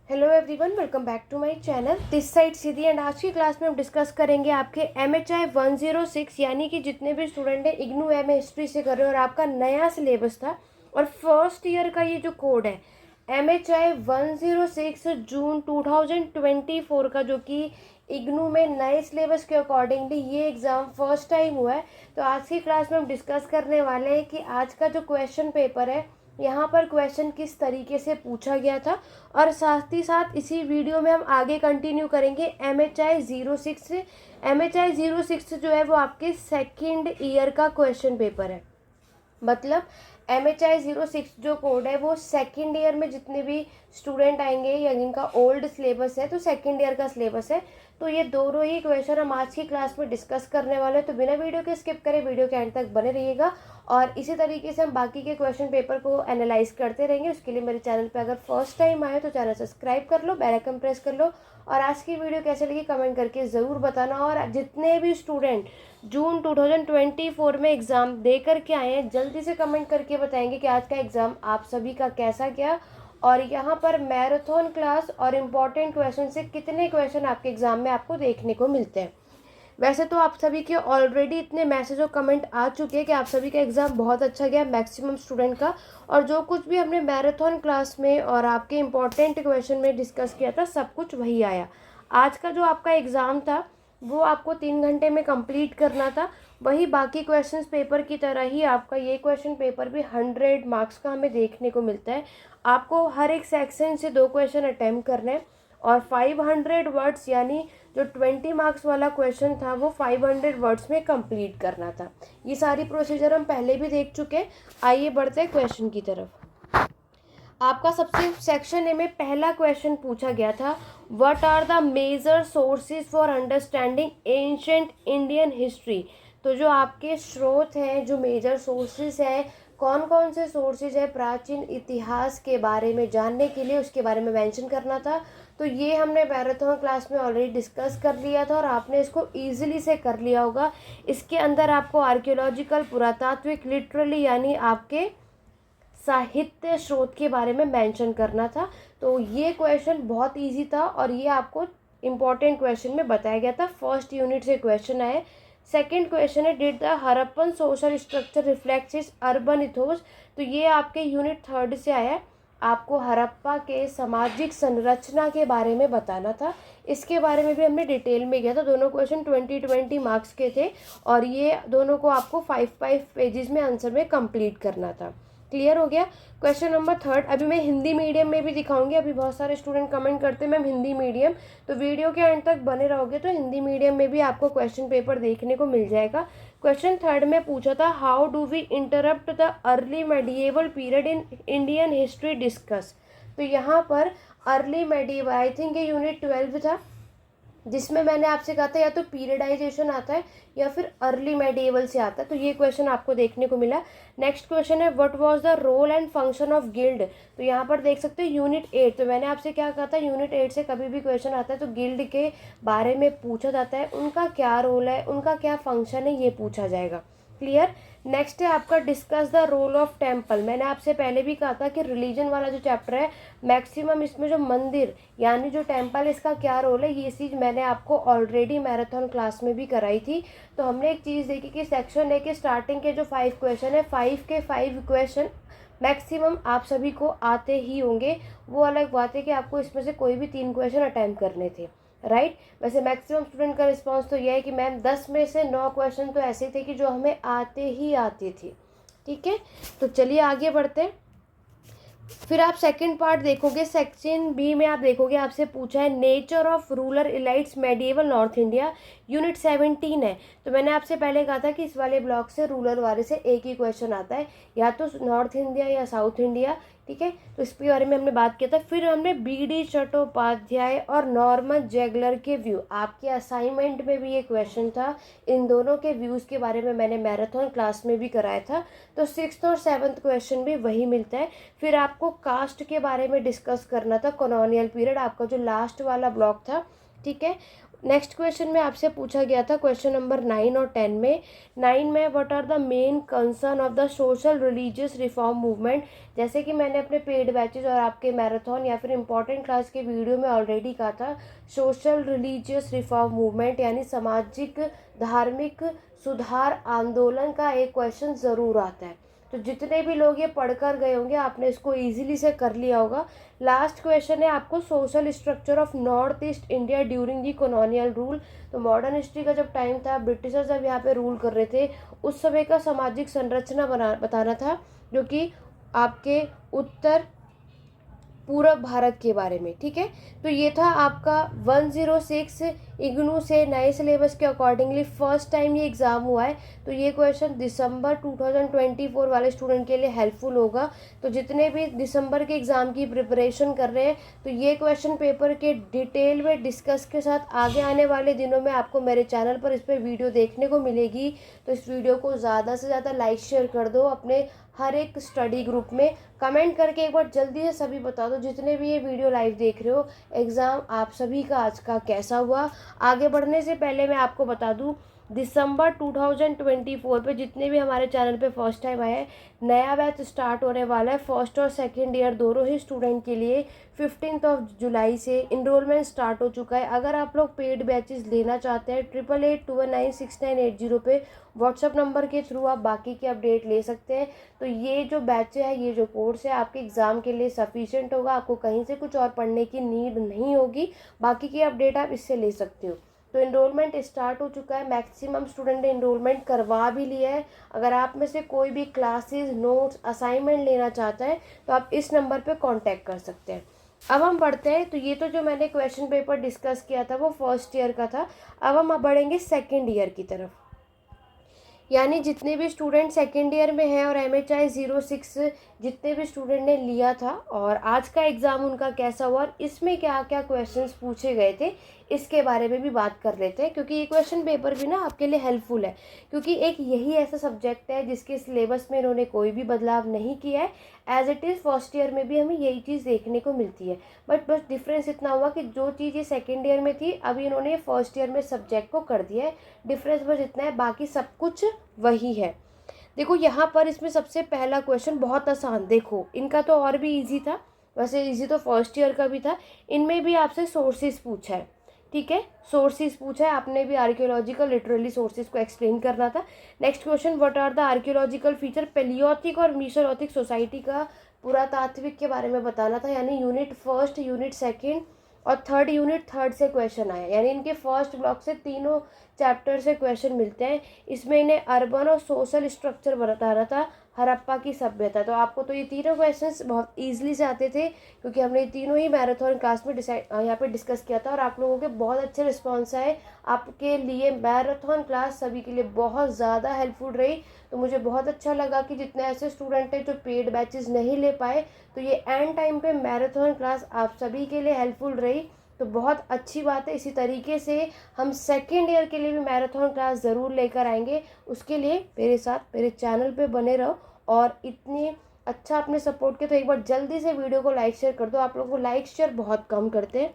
Hello everyone, welcome back to my channel. This side Siddhi and आज की class में हम डिस्कस करेंगे आपके MHI 106 यानी कि जितने भी स्टूडेंट हैं इग्नू एम हिस्ट्री से कर रहे हो और आपका नया सिलेबस था और फर्स्ट ईयर का ये जो कोड है MHI 106 जून 2024 का, जो कि इग्नू में नए सिलेबस के अकॉर्डिंगली ये एग्ज़ाम फर्स्ट टाइम हुआ है। तो आज की क्लास में हम डिस्कस करने वाले हैं कि आज का जो क्वेश्चन पेपर है यहाँ पर क्वेश्चन किस तरीके से पूछा गया था, और साथ ही साथ इसी वीडियो में हम आगे कंटिन्यू करेंगे MHI 06 से। MHI 06 जो है वो आपके सेकेंड ईयर का क्वेश्चन पेपर है। मतलब MHI 06 जो कोड है वो सेकेंड ईयर में जितने भी स्टूडेंट आएंगे या जिनका ओल्ड सिलेबस है तो सेकेंड ईयर का सिलेबस है, तो ये दोनों ही क्वेश्चन हम आज की क्लास में डिस्कस करने वाले हैं। तो बिना वीडियो के स्किप करें, वीडियो के एंड तक बने रहिएगा और इसी तरीके से हम बाकी के क्वेश्चन पेपर को एनालाइज करते रहेंगे। उसके लिए मेरे चैनल पे अगर फर्स्ट टाइम आए तो चैनल सब्सक्राइब कर लो, बेल आइकन प्रेस कर लो और आज की वीडियो कैसे लगी कमेंट करके ज़रूर बताना। और जितने भी स्टूडेंट जून 2024 में एग्ज़ाम दे करके आए हैं जल्दी से कमेंट करके बताएंगे कि आज का एग्ज़ाम आप सभी का कैसा गया और यहाँ पर मैराथन क्लास और इम्पॉर्टेंट क्वेश्चन से कितने क्वेश्चन आपके एग्ज़ाम में आपको देखने को मिलते हैं। वैसे तो आप सभी के ऑलरेडी इतने मैसेज और कमेंट आ चुके हैं कि आप सभी का एग्ज़ाम बहुत अच्छा गया मैक्सिमम स्टूडेंट का, और जो कुछ भी हमने मैराथन क्लास में और आपके इम्पॉर्टेंट क्वेश्चन में डिस्कस किया था सब कुछ वही आया। आज का जो आपका एग्ज़ाम था वो आपको 3 घंटे में कंप्लीट करना था। वही बाकी क्वेश्चंस पेपर की तरह ही आपका ये क्वेश्चन पेपर भी 100 मार्क्स का हमें देखने को मिलता है। आपको हर एक सेक्शन से 2 क्वेश्चन अटैम्प्ट करने हैं और 500 वर्ड्स यानी जो 20 मार्क्स वाला क्वेश्चन था वो 500 वर्ड्स में कंप्लीट करना था। ये सारी प्रोसीजर हम पहले भी देख चुके हैं। आइए बढ़ते हैं क्वेश्चन की तरफ। आपका सबसे सेक्शन ए में पहला क्वेश्चन पूछा गया था, what are the major sources for understanding ancient Indian history. तो जो आपके स्रोत हैं, जो मेजर सोर्सेज हैं, कौन कौन से सोर्सेज है प्राचीन इतिहास के बारे में जानने के लिए, उसके बारे में मेंशन करना था। तो ये हमने मैराथन क्लास में ऑलरेडी डिस्कस कर लिया था और आपने इसको ईजिली से कर लिया होगा। इसके अंदर आपको आर्कियोलॉजिकल, पुरातात्विक, लिटरली यानी आपके साहित्य स्रोत के बारे में मेंशन करना था। तो ये क्वेश्चन बहुत इजी था और ये आपको इम्पॉर्टेंट क्वेश्चन में बताया गया था। फर्स्ट यूनिट से क्वेश्चन आए। सेकंड क्वेश्चन है, did the Harappan social structure reflects it's urban ethos. तो ये आपके यूनिट 3 से आया है। आपको हड़प्पा के सामाजिक संरचना के बारे में बताना था। इसके बारे में भी हमने डिटेल में किया था। दोनों क्वेश्चन 20-20 मार्क्स के थे और ये दोनों को आपको 5-5 पेजेस में आंसर में कंप्लीट करना था। क्लियर हो गया। क्वेश्चन नंबर 3 अभी मैं हिंदी मीडियम में भी दिखाऊंगी। अभी बहुत सारे स्टूडेंट कमेंट करते हैं मैम हिंदी मीडियम, तो वीडियो के एंड तक बने रहोगे तो हिंदी मीडियम में भी आपको क्वेश्चन पेपर देखने को मिल जाएगा। क्वेश्चन 3 में पूछा था, how do we interpret the early medieval period in Indian history discuss. तो यहाँ पर अर्ली मेडिएवल आई थिंक ये यूनिट 12 था जिसमें मैंने आपसे कहा था या तो पीरियडाइजेशन आता है या फिर अर्ली मेडिएवल से आता है। तो ये क्वेश्चन आपको देखने को मिला। नेक्स्ट क्वेश्चन है, what was the role and function of guild. तो यहाँ पर देख सकते हो यूनिट 8। तो मैंने आपसे क्या कहा था, यूनिट 8 से कभी भी क्वेश्चन आता है तो गिल्ड के बारे में पूछा जाता है, उनका क्या रोल है, उनका क्या फंक्शन है, ये पूछा जाएगा। क्लियर। नेक्स्ट है आपका discuss the role of temple. मैंने आपसे पहले भी कहा था कि रिलीजन वाला जो चैप्टर है मैक्सिमम इसमें जो मंदिर यानी जो टेम्पल, इसका क्या रोल है, ये चीज़ मैंने आपको ऑलरेडी मैराथन क्लास में भी कराई थी। तो हमने एक चीज़ देखी कि सेक्शन ए के स्टार्टिंग के जो 5 क्वेश्चन है, 5 के 5 क्वेश्चन मैक्सिमम आप सभी को आते ही होंगे। वो अलग बात है कि आपको इसमें से कोई भी 3 क्वेश्चन अटेम्प्ट करने थे, राइट। वैसे मैक्सिमम स्टूडेंट का रिस्पांस तो यह है कि मैम 10 में से 9 क्वेश्चन तो ऐसे थे कि जो हमें आते ही आते थे। ठीक है, तो चलिए आगे बढ़ते हैं। फिर आप सेकंड पार्ट देखोगे, सेक्शन बी में आप देखोगे आपसे पूछा है nature of rural elites medieval north India, unit 17 है। तो मैंने आपसे पहले कहा था कि इस वाले ब्लॉक से रूरल वाले से एक ही क्वेश्चन आता है, या तो नॉर्थ इंडिया या साउथ इंडिया। ठीक है, तो इसके बारे में हमने बात किया था। फिर हमने BD चट्टोपाध्याय और नॉर्मन जैगलर के व्यू, आपके असाइनमेंट में भी ये क्वेश्चन था, इन दोनों के व्यूज़ के बारे में मैंने मैराथन क्लास में भी कराया था। तो 6th और 7th क्वेश्चन भी वही मिलता है। फिर आपको कास्ट के बारे में डिस्कस करना था, कॉलोनियल पीरियड आपका जो लास्ट वाला ब्लॉक था। ठीक है, नेक्स्ट क्वेश्चन में आपसे पूछा गया था क्वेश्चन नंबर 9 और 10 में। 9 में what are the main concern of the social religious reform movement. जैसे कि मैंने अपने पेड बैचेज और आपके मैराथन या फिर इंपॉर्टेंट क्लास के वीडियो में ऑलरेडी कहा था, सोशल रिलीजियस रिफॉर्म मूवमेंट यानी सामाजिक धार्मिक सुधार आंदोलन का एक क्वेश्चन ज़रूर आता है। तो जितने भी लोग ये पढ़कर गए होंगे आपने इसको इजीली से कर लिया होगा। लास्ट क्वेश्चन है आपको, social structure of north east India during the colonial rule. तो मॉडर्न हिस्ट्री का जब टाइम था, ब्रिटिशर्स जब यहाँ पे रूल कर रहे थे, उस समय का सामाजिक संरचना बताना था, जो कि आपके उत्तर पूर्व भारत के बारे में। ठीक है, तो ये था आपका 106 इग्नू से नए सिलेबस के अकॉर्डिंगली फर्स्ट टाइम ये एग्ज़ाम हुआ है। तो ये क्वेश्चन दिसंबर 2024 वाले स्टूडेंट के लिए हेल्पफुल होगा। तो जितने भी दिसंबर के एग्ज़ाम की प्रिपरेशन कर रहे हैं, तो ये क्वेश्चन पेपर के डिटेल में डिस्कस के साथ आगे आने वाले दिनों में आपको मेरे चैनल पर इस पर वीडियो देखने को मिलेगी। तो इस वीडियो को ज़्यादा से ज़्यादा लाइक शेयर कर दो अपने हर एक स्टडी ग्रुप में। कमेंट करके एक बार जल्दी से सभी बता दो, जितने भी ये वीडियो लाइव देख रहे हो, एग्ज़ाम आप सभी का आज का कैसा हुआ। आगे बढ़ने से पहले मैं आपको बता दूं, दिसंबर 2024 पे जितने भी हमारे चैनल पे फर्स्ट टाइम आए हैं, नया बैच स्टार्ट होने वाला है फर्स्ट और सेकेंड ईयर दोनों ही स्टूडेंट के लिए। 15 जुलाई से इनरोलमेंट स्टार्ट हो चुका है। अगर आप लोग पेड बैचेस लेना चाहते हैं 8882196980 पे व्हाट्सअप नंबर के थ्रू आप बाकी की अपडेट ले सकते हैं। तो ये जो बैच है, ये जो कोर्स है, आपके एग्ज़ाम के लिए सफिशिएंट होगा। आपको कहीं से कुछ और पढ़ने की नीड नहीं होगी। बाकी की अपडेट आप इससे ले सकते हो। तो इनरोलमेंट स्टार्ट हो चुका है, मैक्सिमम स्टूडेंट ने इनरोलमेंट करवा भी लिया है। अगर आप में से कोई भी क्लासेस नोट्स असाइनमेंट लेना चाहता है तो आप इस नंबर पे कांटेक्ट कर सकते हैं। अब हम बढ़ते हैं। तो ये तो जो मैंने क्वेश्चन पेपर डिस्कस किया था वो फर्स्ट ईयर का था। अब हम बढ़ेंगे सेकेंड ईयर की तरफ, यानी जितने भी स्टूडेंट सेकेंड ईयर में हैं और MHI 06 जितने भी स्टूडेंट ने लिया था और आज का एग्ज़ाम उनका कैसा हुआ और इसमें क्या क्या क्वेश्चंस पूछे गए थे, इसके बारे में भी बात कर लेते हैं। क्योंकि ये क्वेश्चन पेपर भी ना आपके लिए हेल्पफुल है, क्योंकि एक यही ऐसा सब्जेक्ट है जिसके सिलेबस में इन्होंने कोई भी बदलाव नहीं किया है। As it is first year में भी हमें यही चीज़ देखने को मिलती है, बट बस डिफरेंस इतना हुआ कि जो चीज़ ये सेकेंड ईयर में थी अभी इन्होंने फर्स्ट ईयर में सब्जेक्ट को कर दिया है। डिफरेंस बस इतना है, बाकी सब कुछ वही है। देखो यहाँ पर इसमें सबसे पहला क्वेश्चन बहुत आसान, देखो इनका तो और भी इजी था, वैसे इजी तो फर्स्ट ईयर का भी था। इनमें भी आपसे सोर्सेज पूछा है। ठीक है, सोर्सेज पूछा है, आपने भी आर्कियोलॉजिकल लिटरली सोर्सेज को एक्सप्लेन करना था। Next question, what are the archaeological feature. Paleolithic और मीसोलिथिक सोसाइटी का पुरातात्विक के बारे में बताना था, यानी यूनिट फर्स्ट, यूनिट सेकेंड और थर्ड यूनिट थर्ड से क्वेश्चन आया, यानी इनके फर्स्ट ब्लॉक से तीनों चैप्टर से क्वेश्चन मिलते हैं। इसमें इन्हें अर्बन और सोशल स्ट्रक्चर बताना था, हड़प्पा की सभ्यता। तो आपको तो ये तीनों क्वेश्चंस बहुत इजीली से आते थे, क्योंकि हमने तीनों ही मैराथन क्लास में यहाँ पे डिस्कस किया था और आप लोगों के बहुत अच्छे रिस्पॉन्स आए। आपके लिए मैराथन क्लास सभी के लिए बहुत ज़्यादा हेल्पफुल रही। तो मुझे बहुत अच्छा लगा कि जितने ऐसे स्टूडेंट हैं जो पेड बैचेस नहीं ले पाए, तो ये एंड टाइम पे मैराथन क्लास आप सभी के लिए हेल्पफुल रही। तो बहुत अच्छी बात है। इसी तरीके से हम सेकेंड ईयर के लिए भी मैराथन क्लास ज़रूर लेकर आएंगे। उसके लिए मेरे साथ मेरे चैनल पे बने रहो और इतनी अच्छा आपने सपोर्ट किया, तो एक बार जल्दी से वीडियो को लाइक शेयर कर दो। आप लोगों को लाइक शेयर बहुत कम करते हैं।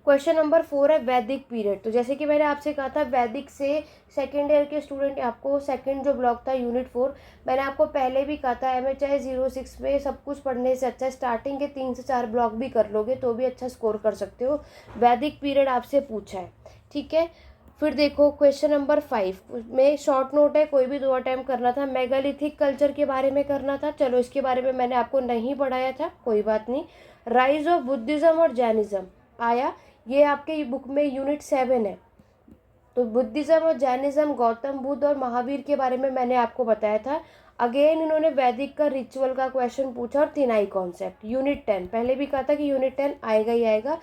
क्वेश्चन नंबर 4 है वैदिक पीरियड। तो जैसे कि मैंने आपसे कहा था, वैदिक से सेकेंड ईयर के स्टूडेंट आपको सेकेंड जो ब्लॉक था यूनिट 4, मैंने आपको पहले भी कहा था MHI 06 में सब कुछ पढ़ने से अच्छा स्टार्टिंग के 3 से 4 ब्लॉक भी कर लोगे तो भी अच्छा स्कोर कर सकते हो। वैदिक पीरियड आपसे पूछा है। ठीक है, फिर देखो क्वेश्चन नंबर 5 में शॉर्ट नोट है, कोई भी 2 अटैम्प्ट करना था। मेगालिथिक कल्चर के बारे में करना था, चलो इसके बारे में मैंने आपको नहीं पढ़ाया था, कोई बात नहीं। राइज ऑफ बुद्धिज़्म और जैनिज़्म आया, ये आपके बुक में यूनिट 7 है। तो बुद्धिज़्म और जैनिज़्म, गौतम बुद्ध और महावीर के बारे में मैंने आपको बताया था। अगेन इन्होंने वैदिक का रिचुअल का क्वेश्चन पूछा और थिनाई कॉन्सेप्ट, यूनिट 10। पहले भी कहा था कि यूनिट 10 आएगा ही आएगा।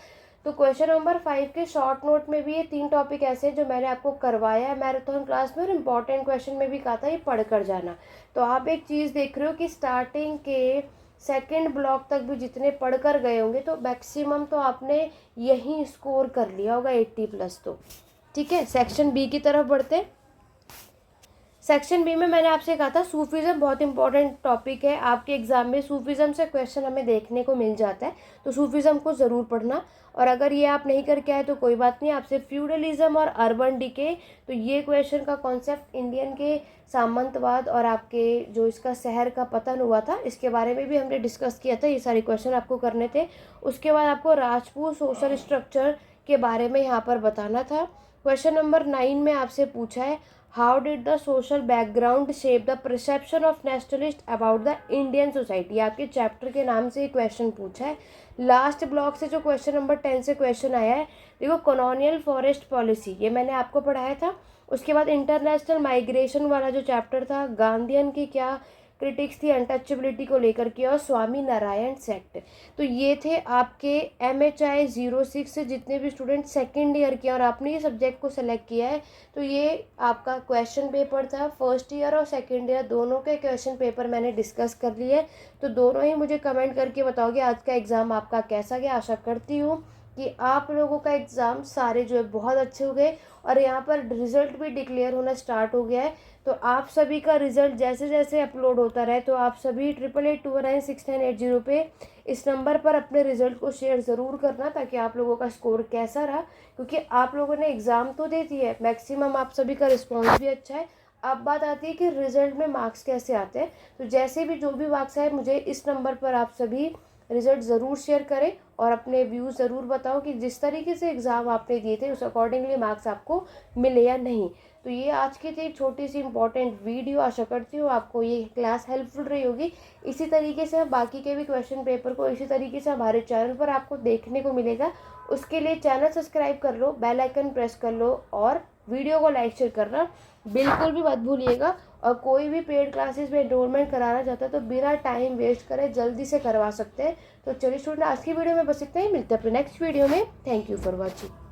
तो क्वेश्चन नंबर 5 के शॉर्ट नोट में भी ये 3 टॉपिक ऐसे हैं जो मैंने आपको करवाया है मैराथन क्लास में, और इम्पॉर्टेंट क्वेश्चन में भी कहा था ये पढ़ कर जाना। तो आप एक चीज़ देख रहे हो कि स्टार्टिंग के सेकेंड ब्लॉक तक भी जितने पढ़ कर गए होंगे तो मैक्सिमम तो आपने यहीं स्कोर कर लिया होगा 80+। तो ठीक है, सेक्शन बी की तरफ बढ़ते। सेक्शन बी में मैंने आपसे कहा था सूफीज़म बहुत इंपॉर्टेंट टॉपिक है, आपके एग्जाम में सूफीज़म से क्वेश्चन हमें देखने को मिल जाता है, तो सूफीज़म को ज़रूर पढ़ना। और अगर ये आप नहीं करके आए तो कोई बात नहीं, आपसे फ्यूडलिज्म और अर्बन डिके, तो ये क्वेश्चन का कॉन्सेप्ट इंडियन के सामंतवाद और आपके जो इसका शहर का पतन हुआ था इसके बारे में भी हमने डिस्कस किया था, ये सारे क्वेश्चन आपको करने थे। उसके बाद आपको राजपूत सोशल स्ट्रक्चर के बारे में यहाँ पर बताना था। क्वेश्चन नंबर 9 में आपसे पूछा है how did the social background shape the perception of nationalist about the Indian society, आपके चैप्टर के नाम से क्वेश्चन पूछा है। लास्ट ब्लॉक से जो क्वेश्चन नंबर 10 से क्वेश्चन आया है, देखो कॉलोनियल फॉरेस्ट पॉलिसी ये मैंने आपको पढ़ाया था। उसके बाद इंटरनेशनल माइग्रेशन वाला जो चैप्टर था, गांधीयन की क्या क्रिटिक्स थी अनटचेबिलिटी को लेकर के, और स्वामी नारायण सेक्ट। तो ये थे आपके MHI 06 से जितने भी स्टूडेंट सेकेंड ईयर के और आपने ये सब्जेक्ट को सेलेक्ट किया है, तो ये आपका क्वेश्चन पेपर था। फर्स्ट ईयर और सेकेंड ईयर दोनों के क्वेश्चन पेपर मैंने डिस्कस कर लिए, तो दोनों ही मुझे कमेंट करके बताओगे आज का एग्ज़ाम आपका कैसा गया। आशा करती हूँ कि आप लोगों का एग्ज़ाम सारे जो है बहुत अच्छे हो गए, और यहाँ पर रिज़ल्ट भी डिक्लेयर होना स्टार्ट हो गया है। तो आप सभी का रिज़ल्ट जैसे जैसे अपलोड होता रहे, तो आप सभी 8882966980 पे इस नंबर पर अपने रिज़ल्ट को शेयर ज़रूर करना, ताकि आप लोगों का स्कोर कैसा रहा, क्योंकि आप लोगों ने एग्ज़ाम तो दे दी है, मैक्सिमम आप सभी का रिस्पॉन्स भी अच्छा है। अब बात आती है कि रिज़ल्ट में मार्क्स कैसे आते हैं। तो जैसे भी जो भी मार्क्स आए, मुझे इस नंबर पर आप सभी रिज़ल्ट ज़रूर शेयर करें और अपने व्यूज़ ज़रूर बताओ कि जिस तरीके से एग्ज़ाम आपने दिए थे उस अकॉर्डिंगली मार्क्स आपको मिले या नहीं। तो ये आज की थी एक छोटी सी इंपॉर्टेंट वीडियो। आशा करती हूँ आपको ये क्लास हेल्पफुल रही होगी। इसी तरीके से हम बाकी के भी क्वेश्चन पेपर को इसी तरीके से हमारे चैनल पर आपको देखने को मिलेगा। उसके लिए चैनल सब्सक्राइब कर लो, बेल आइकन प्रेस कर लो और वीडियो को लाइक शेयर करना बिल्कुल भी मत भूलिएगा। और कोई भी पेड क्लासेस में एनरोलमेंट कराना चाहता है तो बिना टाइम वेस्ट करे जल्दी से करवा सकते हैं। तो चलिए स्टूडेंट, आज की वीडियो में बस इतना ही, मिलते हैं अपने नेक्स्ट वीडियो में। Thank you for watching.